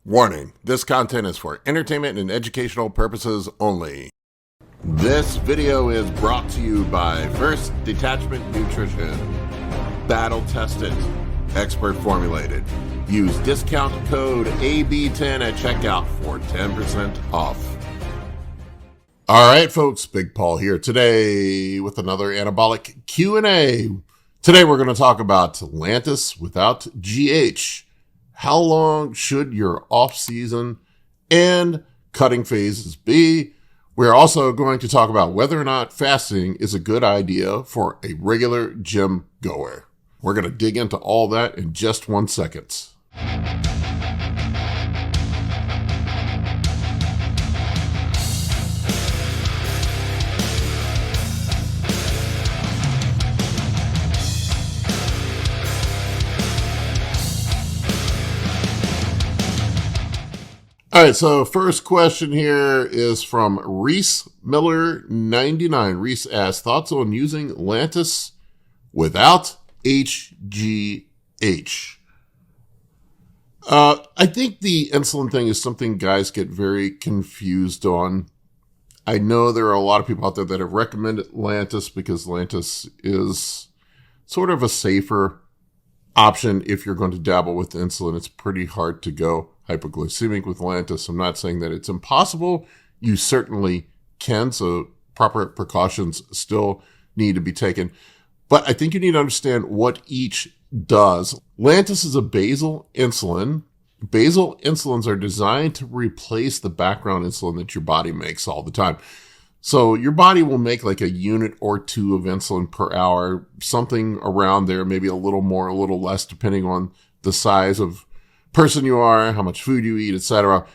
Warning, this content is for entertainment and educational purposes only. This video is brought to you by First Detachment Nutrition. Battle tested, expert formulated. Use discount code AB10 at checkout for 10% off. All right, folks, Big Paul here today with another Anabolic Q&A. Today we're going to talk about Lantus without GH. How long should your off-season and cutting phases be? We're also going to talk about whether or not fasting is a good idea for a regular gym goer. We're going to dig into all that in just 1 second. All right, so first question here is from Reese Miller 99. Reese asks, thoughts on using Lantus without HGH? I think the insulin thing is something guys get very confused on. I know there are a lot of people out there that have recommended Lantus because Lantus is sort of a safer option if you're going to dabble with insulin. It's pretty hard to go hypoglycemic with Lantus. I'm not saying that it's impossible. You certainly can, so proper precautions still need to be taken. But I think you need to understand what each does. Lantus is a basal insulin. Basal insulins are designed to replace the background insulin that your body makes all the time. So your body will make like a unit or two of insulin per hour, something around there, maybe a little more, a little less, depending on the size of person you are, how much food you eat, etc.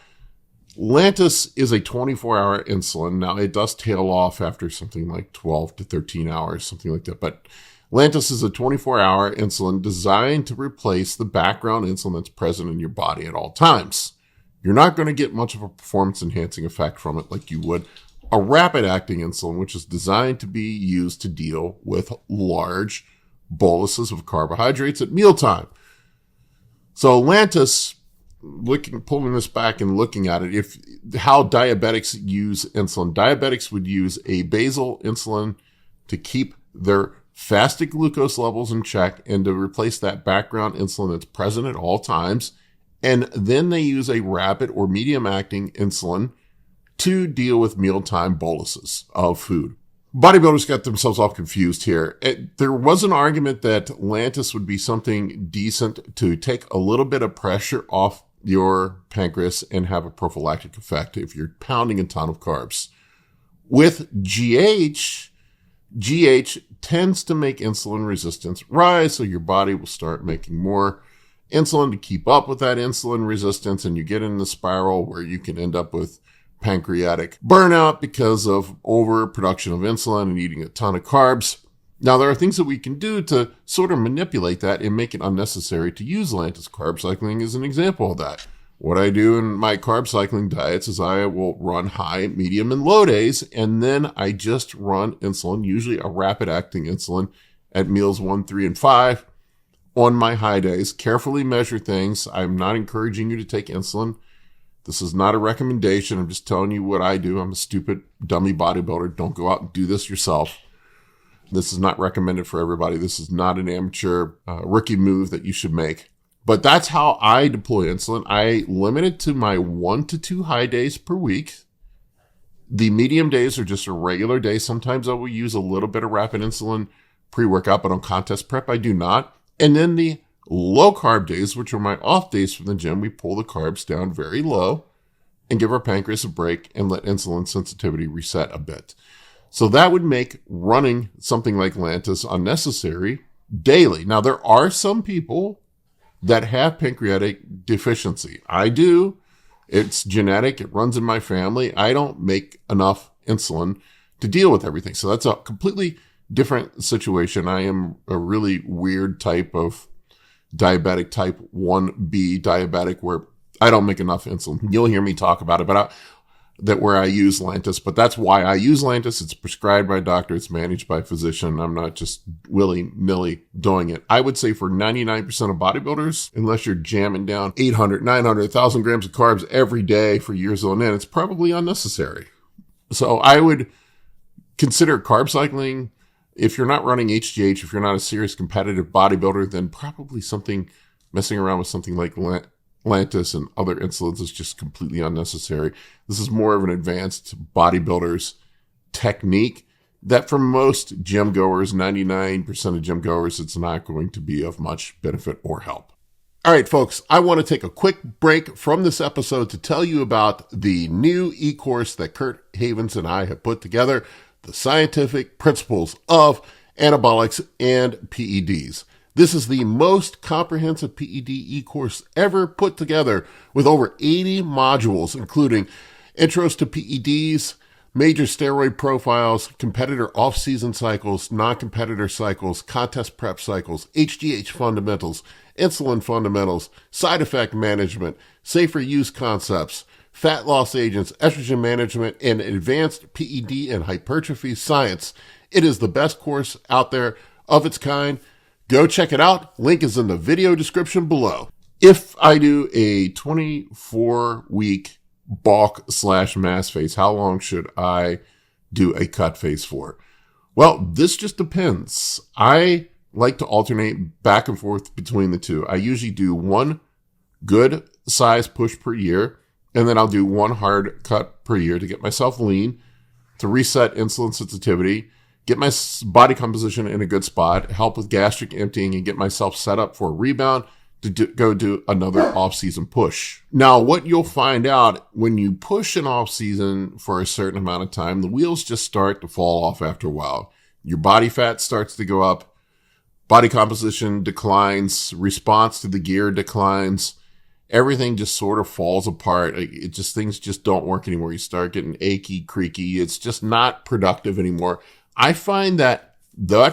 Lantus is a 24-hour insulin. Now, it does tail off after something like 12 to 13 hours, something like that. But Lantus is a 24-hour insulin designed to replace the background insulin that's present in your body at all times. You're not going to get much of a performance-enhancing effect from it like you would a rapid-acting insulin, which is designed to be used to deal with large boluses of carbohydrates at mealtime. So Lantus, pulling this back and looking at it, how diabetics use insulin. Diabetics would use a basal insulin to keep their fasted glucose levels in check and to replace that background insulin that's present at all times. And then they use a rapid or medium-acting insulin to deal with mealtime boluses of food. Bodybuilders got themselves all confused here. There was an argument that Lantus would be something decent to take a little bit of pressure off your pancreas and have a prophylactic effect if you're pounding a ton of carbs. With GH tends to make insulin resistance rise, so your body will start making more insulin to keep up with that insulin resistance, and you get in the spiral where you can end up with pancreatic burnout because of overproduction of insulin and eating a ton of carbs. Now, there are things that we can do to sort of manipulate that and make it unnecessary to use Lantus. Carb cycling is an example of that. What I do in my carb cycling diets is I will run high, medium, and low days, and then I just run insulin, usually a rapid-acting insulin, at meals 1, 3, and 5 on my high days. Carefully measure things. I'm not encouraging you to take insulin. This is not a recommendation. I'm just telling you what I do. I'm a stupid, dummy bodybuilder. Don't go out and do this yourself. This is not recommended for everybody. This is not an amateur rookie move that you should make. But that's how I deploy insulin. I limit it to my 1 to 2 high days per week. The medium days are just a regular day. Sometimes I will use a little bit of rapid insulin pre-workout, but on contest prep, I do not. And then the low carb days, which are my off days from the gym, we pull the carbs down very low and give our pancreas a break and let insulin sensitivity reset a bit. So that would make running something like Lantus unnecessary daily. Now, there are some people that have pancreatic deficiency. I do. It's genetic. It runs in my family. I don't make enough insulin to deal with everything. So that's a completely different situation. I am a really weird type of diabetic, type 1B diabetic, where I don't make enough insulin. You'll hear me talk about it, but that where I use Lantus, but that's why I use Lantus. It's prescribed by a doctor. It's managed by a physician. I'm not just willy-nilly doing it. I would say for 99% of bodybuilders, unless you're jamming down 800, 900, 1,000 grams of carbs every day for years on end, it's probably unnecessary. So I would consider carb cycling. If you're not running HGH, if you're not a serious competitive bodybuilder, then probably messing around with something like Lantus and other insulins is just completely unnecessary. This is more of an advanced bodybuilder's technique that for most gym goers, 99% of gym goers, it's not going to be of much benefit or help. All right, folks, I want to take a quick break from this episode to tell you about the new e-course that Kurt Havens and I have put together, The Scientific Principles of Anabolics and PEDs. This is the most comprehensive PED e-course ever put together with over 80 modules, including intros to PEDs, major steroid profiles, competitor off-season cycles, non-competitor cycles, contest prep cycles, HGH fundamentals, insulin fundamentals, side effect management, safer use concepts, fat loss agents, estrogen management, and advanced PED and hypertrophy science. It is the best course out there of its kind. Go check it out. Link is in the video description below. If I do a 24-week bulk/mass phase, how long should I do a cut phase for? Well, this just depends. I like to alternate back and forth between the two. I usually do one good size push per year, and then I'll do one hard cut per year to get myself lean, to reset insulin sensitivity, get my body composition in a good spot, help with gastric emptying, and get myself set up for a rebound to go do another off-season push. Now, what you'll find out when you push an off-season for a certain amount of time, the wheels just start to fall off after a while. Your body fat starts to go up, body composition declines, response to the gear declines, everything just sort of falls apart. Things just don't work anymore. You start getting achy, creaky. It's just not productive anymore. I find that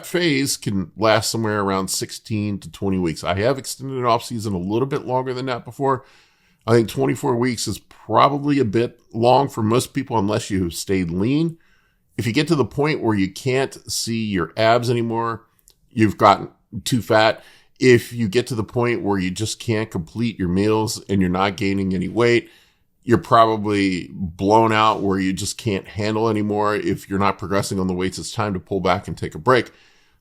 phase can last somewhere around 16 to 20 weeks. I have extended an off season a little bit longer than that before. I think 24 weeks is probably a bit long for most people unless you have stayed lean. If you get to the point where you can't see your abs anymore, you've gotten too fat. If you get to the point where you just can't complete your meals and you're not gaining any weight, you're probably blown out where you just can't handle anymore. If you're not progressing on the weights, it's time to pull back and take a break.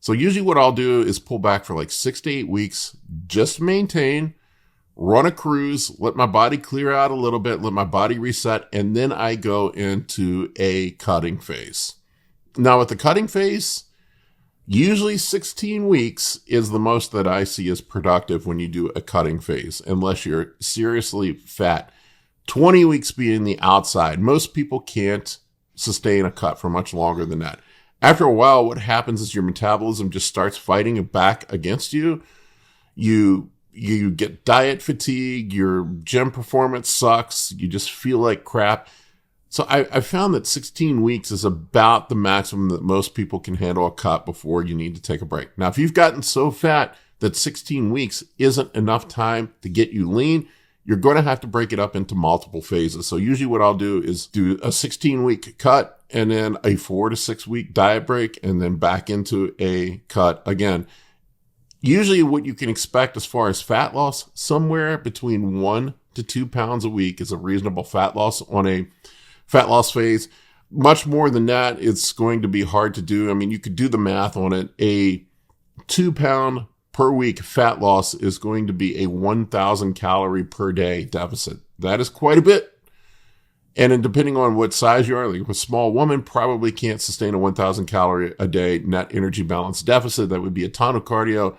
So usually what I'll do is pull back for like 6 to 8 weeks, just maintain, run a cruise, let my body clear out a little bit, let my body reset, and then I go into a cutting phase. Now with the cutting phase, usually 16 weeks is the most that I see as productive when you do a cutting phase, unless you're seriously fat. 20 weeks being the outside. Most people can't sustain a cut for much longer than that. After a while, what happens is your metabolism just starts fighting back against you. You get diet fatigue. Your gym performance sucks. You just feel like crap. So I found that 16 weeks is about the maximum that most people can handle a cut before you need to take a break. Now, if you've gotten so fat that 16 weeks isn't enough time to get you lean, you're going to have to break it up into multiple phases. So usually what I'll do is do a 16-week cut and then a 4 to 6 week diet break and then back into a cut again. Usually what you can expect as far as fat loss, somewhere between 1 to 2 pounds a week is a reasonable fat loss on a fat loss phase. Much more than that, it's going to be hard to do. I mean, you could do the math on it. A 2 pound per week fat loss is going to be a 1,000 calorie per day deficit. That is quite a bit. And then depending on what size you are, like a small woman probably can't sustain a 1,000 calorie a day net energy balance deficit. That would be a ton of cardio,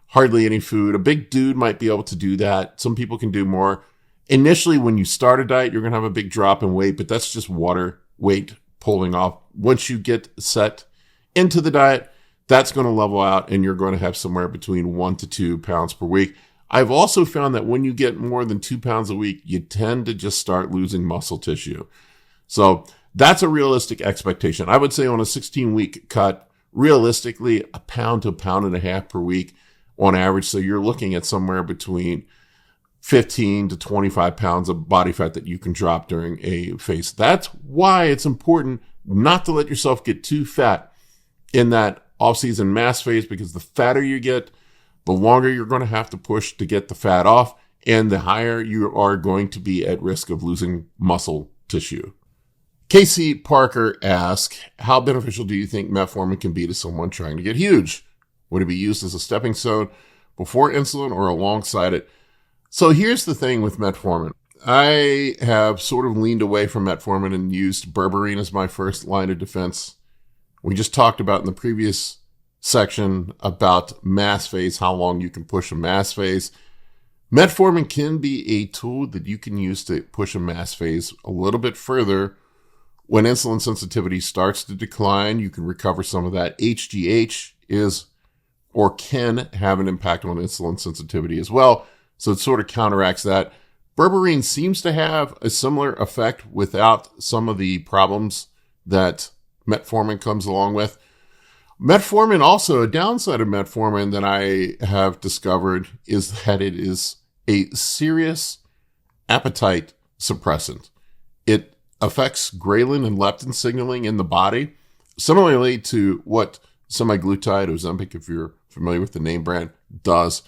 hardly any food. A big dude might be able to do that. Some people can do more. Initially, when you start a diet, you're going to have a big drop in weight, but that's just water weight pulling off. Once you get set into the diet, that's going to level out and you're going to have somewhere between 1 to 2 pounds per week. I've also found that when you get more than 2 pounds a week, you tend to just start losing muscle tissue. So that's a realistic expectation. I would say on a 16-week cut, realistically, 1 pound to 1.5 pounds per week on average. So you're looking at somewhere between 15 to 25 pounds of body fat that you can drop during a phase. That's why it's important not to let yourself get too fat in that off-season mass phase, because the fatter you get, the longer you're going to have to push to get the fat off, and the higher you are going to be at risk of losing muscle tissue. Casey Parker asks, how beneficial do you think metformin can be to someone trying to get huge? Would it be used as a stepping stone before insulin or alongside it? So here's the thing with metformin. I have sort of leaned away from metformin and used berberine as my first line of defense. We just talked about in the previous section about mass phase, how long you can push a mass phase. Metformin can be a tool that you can use to push a mass phase a little bit further. When insulin sensitivity starts to decline, you can recover some of that. HGH is or can have an impact on insulin sensitivity as well, so it sort of counteracts that. Berberine seems to have a similar effect without some of the problems that metformin comes along with. Metformin also, a downside of metformin that I have discovered is that it is a serious appetite suppressant. It affects ghrelin and leptin signaling in the body, similarly to what semaglutide, Ozempic, if you're familiar with the name brand, does.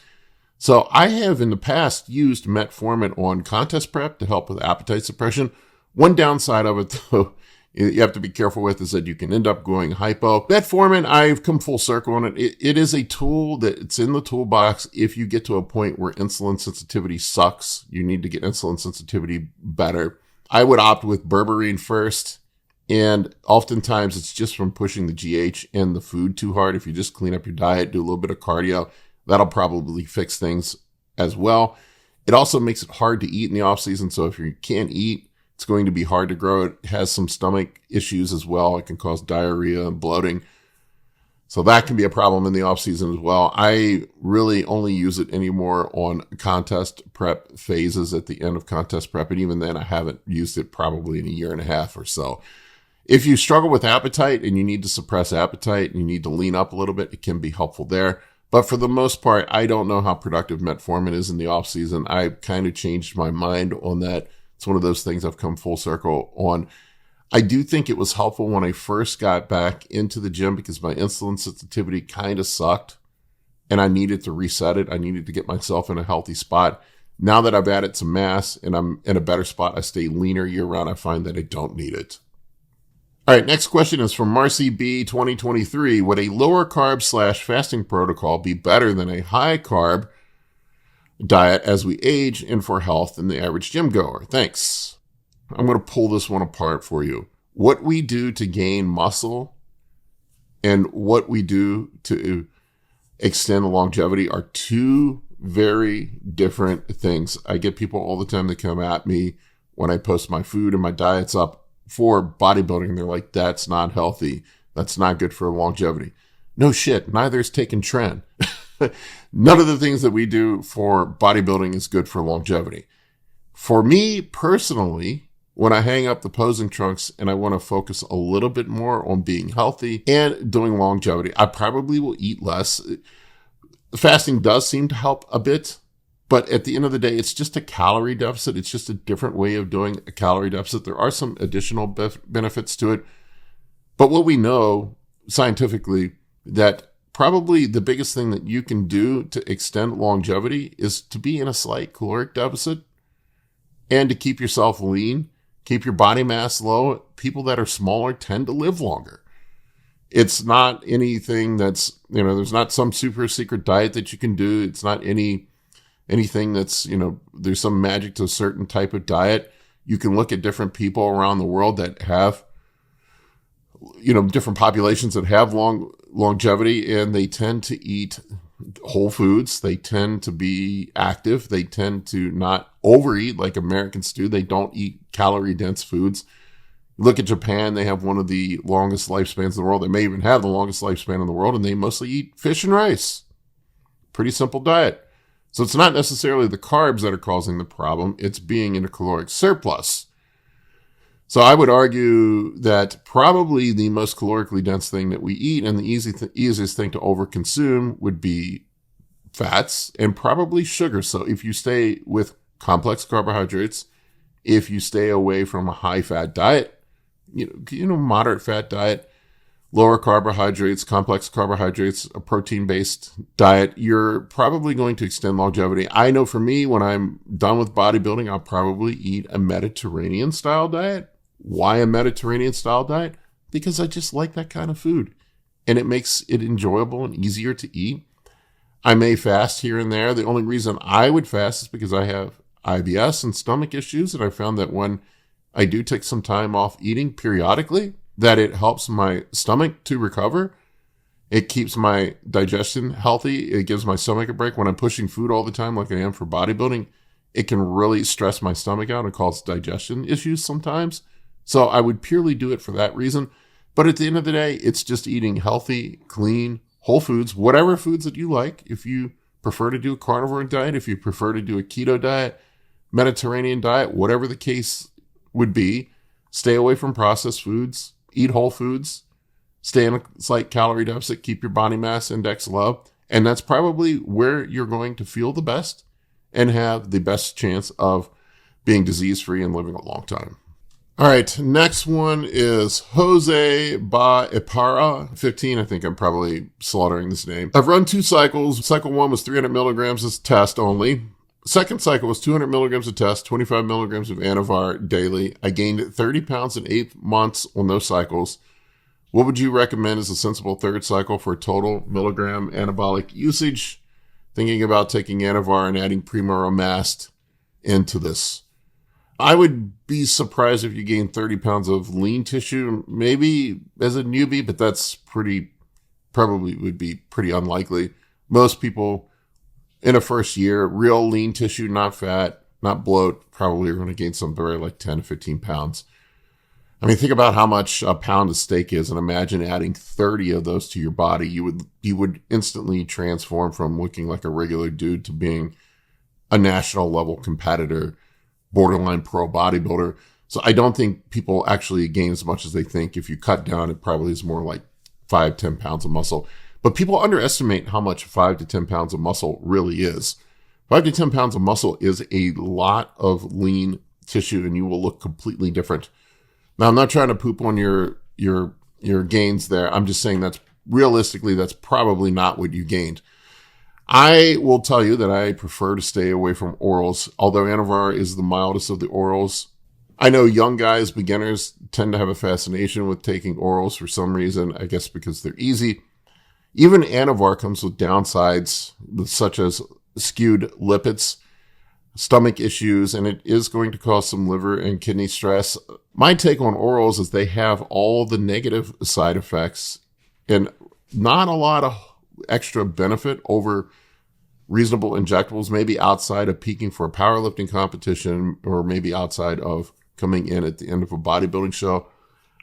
So I have in the past used metformin on contest prep to help with appetite suppression. One downside of it, though, you have to be careful with is that you can end up going hypo. Metformin, I've come full circle on it. It is a tool that it's in the toolbox if you get to a point where insulin sensitivity sucks. You need to get insulin sensitivity better. I would opt with berberine first, and oftentimes it's just from pushing the GH and the food too hard. If you just clean up your diet, do a little bit of cardio, that'll probably fix things as well. It also makes it hard to eat in the off season, so if you can't eat, it's going to be hard to grow. It has some stomach issues as well. It can cause diarrhea and bloating. So that can be a problem in the off season as well. I really only use it anymore on contest prep phases at the end of contest prep. And even then I haven't used it probably in a year and a half or so. If you struggle with appetite and you need to suppress appetite and you need to lean up a little bit, it can be helpful there. But for the most part, I don't know how productive metformin is in the off season. I kind of changed my mind on that. It's one of those things I've come full circle on. I do think it was helpful when I first got back into the gym because my insulin sensitivity kind of sucked and I needed to reset it. I needed to get myself in a healthy spot. Now that I've added some mass and I'm in a better spot, I stay leaner year round. I find that I don't need it. All right, next question is from Marcy B 2023. Would a lower carb / fasting protocol be better than a high carb diet as we age and for health than the average gym goer? Thanks. I'm going to pull this one apart for you. What we do to gain muscle and what we do to extend longevity are two very different things. I get people all the time that come at me when I post my food and my diets up for bodybuilding. They're like, that's not healthy. That's not good for longevity. No shit. Neither is taking tren. None of the things that we do for bodybuilding is good for longevity. For me personally, when I hang up the posing trunks and I want to focus a little bit more on being healthy and doing longevity, I probably will eat less. Fasting does seem to help a bit, but at the end of the day, it's just a calorie deficit. It's just a different way of doing a calorie deficit. There are some additional benefits to it. But what we know scientifically, that probably the biggest thing that you can do to extend longevity is to be in a slight caloric deficit and to keep yourself lean. Keep your body mass low. People that are smaller tend to live longer. It's not anything that's, there's not some super secret diet that you can do. It's not anything that's, there's some magic to a certain type of diet. You can look at different people around the world that have, different populations that have longevity, and they tend to eat whole foods. They tend to be active. They tend to not overeat like Americans do. They don't eat calorie dense foods. Look at Japan. They have one of the longest lifespans in the world. They may even have the longest lifespan in the world, and they mostly eat fish and rice. Pretty simple diet. So it's not necessarily the carbs that are causing the problem. It's being in a caloric surplus. So I would argue that probably the most calorically dense thing that we eat and the easiest thing to overconsume would be fats and probably sugar. So if you stay with complex carbohydrates. If you stay away from a high-fat diet, moderate fat diet, lower carbohydrates, complex carbohydrates, a protein-based diet, you're probably going to extend longevity. I know for me, when I'm done with bodybuilding, I'll probably eat a Mediterranean-style diet. Why a Mediterranean-style diet? Because I just like that kind of food, and it makes it enjoyable and easier to eat. I may fast here and there. The only reason I would fast is because I have IBS and stomach issues, and I found that when I do take some time off eating periodically, that it helps my stomach to recover. It keeps my digestion healthy. It gives my stomach a break. When I'm pushing food all the time like I am for bodybuilding, it can really stress my stomach out and cause digestion issues sometimes. So I would purely do it for that reason. But at the end of the day, it's just eating healthy, clean, whole foods, whatever foods that you like. If you prefer to do a carnivore diet, if you prefer to do a keto diet, Mediterranean diet, whatever the case would be, stay away from processed foods, eat whole foods, stay in a slight calorie deficit, keep your body mass index low. And that's probably where you're going to feel the best and have the best chance of being disease-free and living a long time. All right, next one is Jose Ba Iparra, 15. I think I'm probably slaughtering this name. I've run 2 cycles. Cycle 1 was 300 milligrams as test only. Second cycle was 200 milligrams of test, 25 milligrams of Anavar daily. I gained 30 pounds in 8 months on those cycles. What would you recommend as a sensible third cycle for total milligram anabolic usage? Thinking about taking Anavar and adding Primo Mast into this. I would be surprised if you gained 30 pounds of lean tissue, maybe as a newbie, but that's probably would be pretty unlikely. Most people in a first year, real lean tissue, not fat, not bloat, probably are going to gain something like 10 to 15 pounds. I mean, think about how much a pound of steak is, and imagine adding 30 of those to your body. You would instantly transform from looking like a regular dude to being a national level competitor, borderline pro bodybuilder. So I don't think people actually gain as much as they think. If you cut down, it probably is more like 5-10 pounds of muscle. But people underestimate how much 5 to 10 pounds of muscle really is. 5 to 10 pounds of muscle is a lot of lean tissue, and you will look completely different. Now, I'm not trying to poop on your gains there. I'm just saying that's probably not what you gained. I will tell you that I prefer to stay away from orals, although Anavar is the mildest of the orals. I know young guys, beginners, tend to have a fascination with taking orals for some reason, I guess because they're easy. Even Anavar comes with downsides, such as skewed lipids, stomach issues, and it is going to cause some liver and kidney stress. My take on orals is they have all the negative side effects and not a lot of extra benefit over reasonable injectables, maybe outside of peaking for a powerlifting competition or maybe outside of coming in at the end of a bodybuilding show.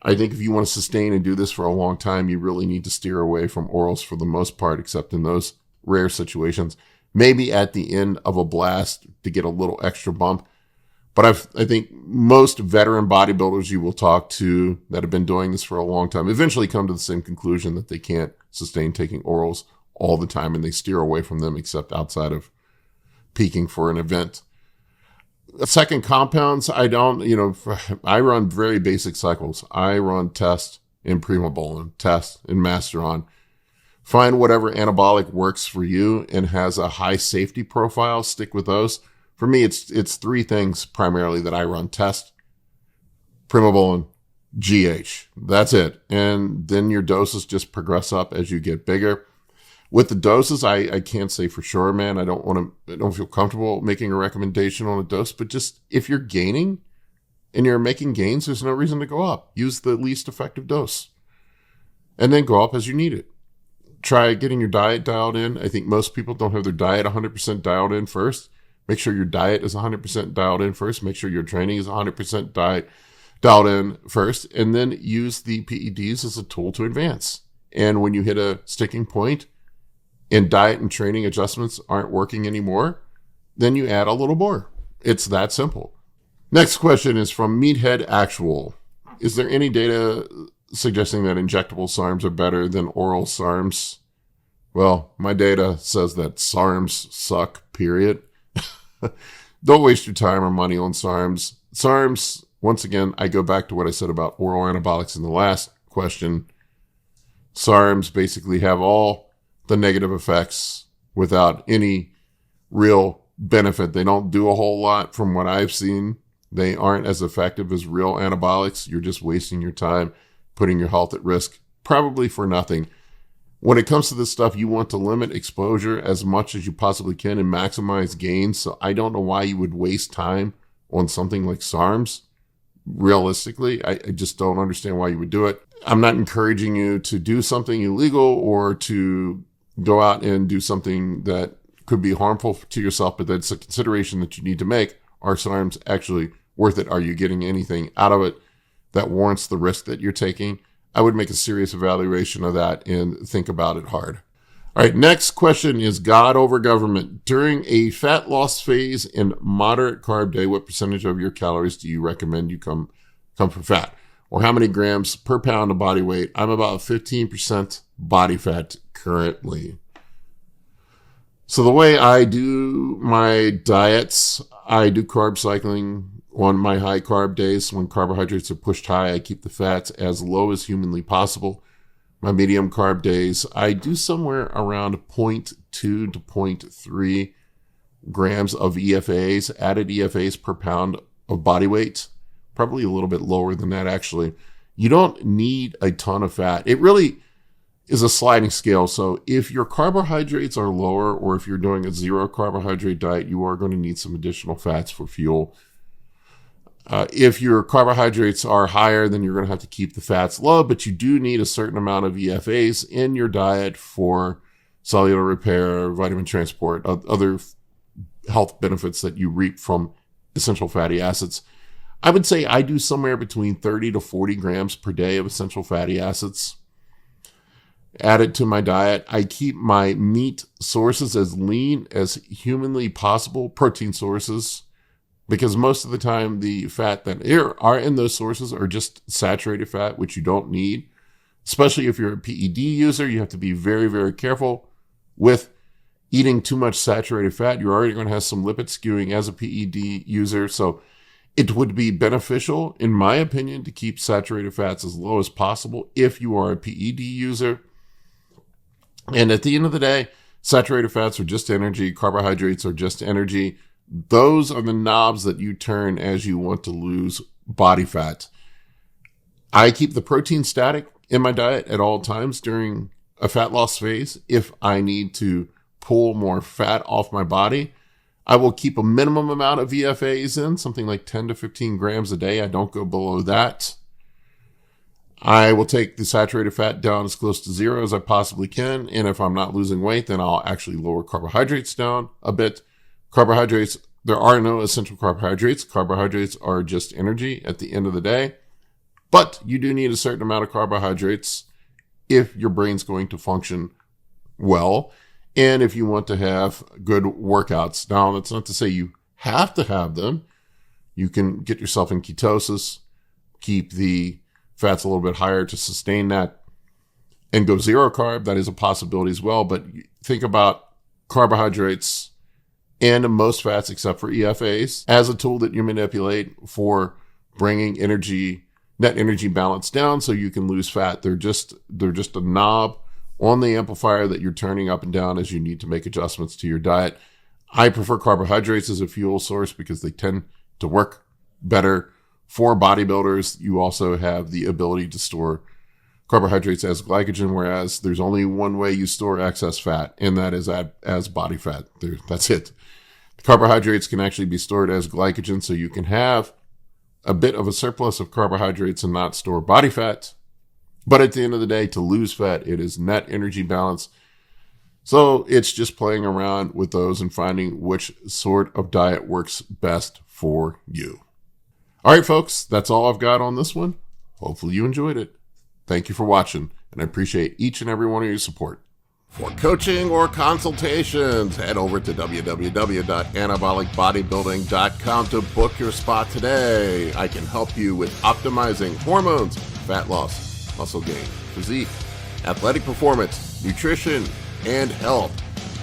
I think if you want to sustain and do this for a long time, you really need to steer away from orals for the most part, except in those rare situations. Maybe at the end of a blast to get a little extra bump. But I think most veteran bodybuilders you will talk to that have been doing this for a long time eventually come to the same conclusion that they can't sustain taking orals all the time, and they steer away from them except outside of peaking for an event. Second, compounds, I run very basic cycles. I run test in Primobolan, test in Masteron. Find whatever anabolic works for you and has a high safety profile. Stick with those. For me, it's 3 things primarily that I run: test, Primobolan, GH. That's it. And then your doses just progress up as you get bigger. With the doses, I can't say for sure, man. I don't feel comfortable making a recommendation on a dose, but just if you're gaining and you're making gains, there's no reason to go up. Use the least effective dose and then go up as you need it. Try getting your diet dialed in. I think most people don't have their diet 100% dialed in first. Make sure your diet is 100% dialed in first. Make sure your training is 100% dialed in first. And then use the PEDs as a tool to advance. And when you hit a sticking point and diet and training adjustments aren't working anymore, then you add a little more. It's that simple. Next question is from Meathead Actual. Is there any data suggesting that injectable SARMs are better than oral SARMs? Well, my data says that SARMs suck, period. don't waste your time or money on SARMs. SARMs, once again, I go back to what I said about oral anabolics in the last question. SARMs basically have all the negative effects without any real benefit. They don't do a whole lot from what I've seen. They aren't as effective as real anabolics. You're just wasting your time, putting your health at risk, probably for nothing. When it comes to this stuff, you want to limit exposure as much as you possibly can and maximize gains. So I don't know why you would waste time on something like SARMs. Realistically, I just don't understand why you would do it. I'm not encouraging you to do something illegal or to go out and do something that could be harmful to yourself, but that's a consideration that you need to make. Are SARMs actually worth it? Are you getting anything out of it that warrants the risk that you're taking? I would make a serious evaluation of that and think about it hard. All right, next question is God over government. During a fat loss phase and moderate carb day, what percentage of your calories do you recommend you come from fat? Or how many grams per pound of body weight? I'm about 15% body fat currently. So the way I do my diets, I do carb cycling on my high carb days. When carbohydrates are pushed high, I keep the fats as low as humanly possible. My medium carb days, I do somewhere around 0.2 to 0.3 grams of EFAs, added EFAs per pound of body weight. Probably a little bit lower than that, actually. You don't need a ton of fat. It really is a sliding scale. So if your carbohydrates are lower, or if you're doing a zero carbohydrate diet, you are going to need some additional fats for fuel. If your carbohydrates are higher, then you're going to have to keep the fats low, but you do need a certain amount of EFAs in your diet for cellular repair, vitamin transport, other health benefits that you reap from essential fatty acids. I would say I do somewhere between 30 to 40 grams per day of essential fatty acids added to my diet. I keep my meat sources as lean as humanly possible, protein sources, because most of the time the fat that are in those sources are just saturated fat, which you don't need. Especially if you're a PED user, you have to be very, very careful with eating too much saturated fat. You're already going to have some lipid skewing as a PED user. So it would be beneficial, in my opinion, to keep saturated fats as low as possible if you are a PED user. And at the end of the day, saturated fats are just energy. Carbohydrates are just energy. Those are the knobs that you turn as you want to lose body fat. I keep the protein static in my diet at all times during a fat loss phase. If I need to pull more fat off my body, I will keep a minimum amount of EFAs in, something like 10 to 15 grams a day. I don't go below that. I will take the saturated fat down as close to zero as I possibly can. And if I'm not losing weight, then I'll actually lower carbohydrates down a bit. Carbohydrates, there are no essential carbohydrates. Carbohydrates are just energy at the end of the day. But you do need a certain amount of carbohydrates if your brain's going to function well and if you want to have good workouts. Now, that's not to say you have to have them. You can get yourself in ketosis, keep the fats a little bit higher to sustain that, and go zero carb. That is a possibility as well. But think about carbohydrates and most fats except for EFAs as a tool that you manipulate for bringing net energy balance down so you can lose fat. They're just a knob on the amplifier that you're turning up and down as you need to make adjustments to your diet. I prefer carbohydrates as a fuel source because they tend to work better for bodybuilders. You also have the ability to store carbohydrates as glycogen, whereas there's only one way you store excess fat, and that is as body fat. That's it. The carbohydrates can actually be stored as glycogen, so you can have a bit of a surplus of carbohydrates and not store body fat. But at the end of the day, to lose fat, it is net energy balance. So it's just playing around with those and finding which sort of diet works best for you. All right, folks, that's all I've got on this one. Hopefully you enjoyed it. Thank you for watching, and I appreciate each and every one of your support. For coaching or consultations, head over to www.anabolicbodybuilding.com to book your spot today. I can help you with optimizing hormones, fat loss, muscle gain, physique, athletic performance, nutrition, and health.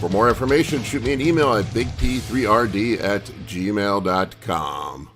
For more information, shoot me an email at bigp3rd@gmail.com.